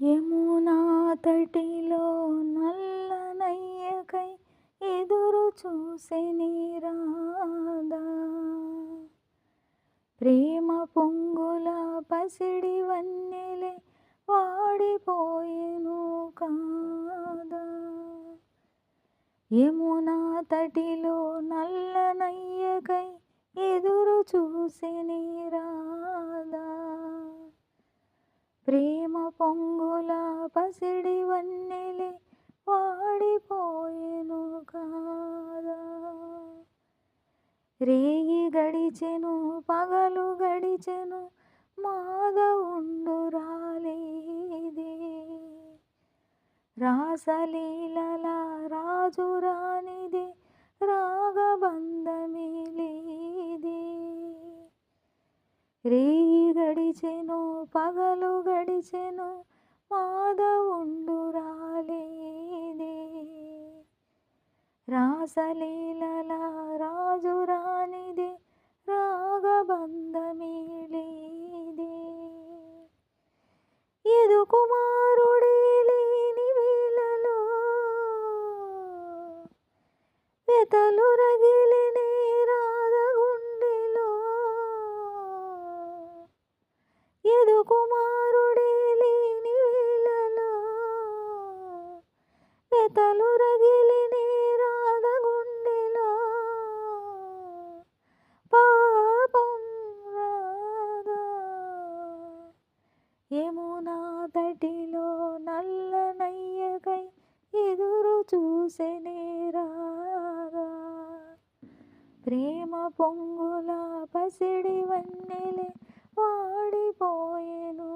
యమునా తటిలో నల్లనయ్యకై ఎదురు చూసెని రాధా. ప్రేమ పొంగుల పసిడి వన్నెలే వాడిపోయెను కాదా. యమునా తటిలో నల్లనయ్యకై ఎదురు చూసెని రాధా. ప్రేమ పొంగుల పసిడి వన్నెలే వాడిపోయెను కాదా. రేయి గడిచెను పగలు గడిచెను మాధవుండు రాలేదే. రాసలీలల రాజు రానిదే రాగబంధమే లేదే. రేయి గడిచెను పగలు గడిచెను మాధవుండు రాలేదే. రాసలీలల రాజు రానిదే రాగబంధమే లేదే. యదు కుమారుడే లేని వేళలో వెతలు రగిలినే రాధ గుండెలో. యదు కుమారుడే లేని వేళలో వెతలు రగిలినే రాధ గుండెలో. పాపం రాధా. యమునా తటిలో నల్లనయ్యకై ఎదురు చూసెనే రాధా. ప్రేమ పొంగుల పసిడి వన్నెలే వాడిపోయెను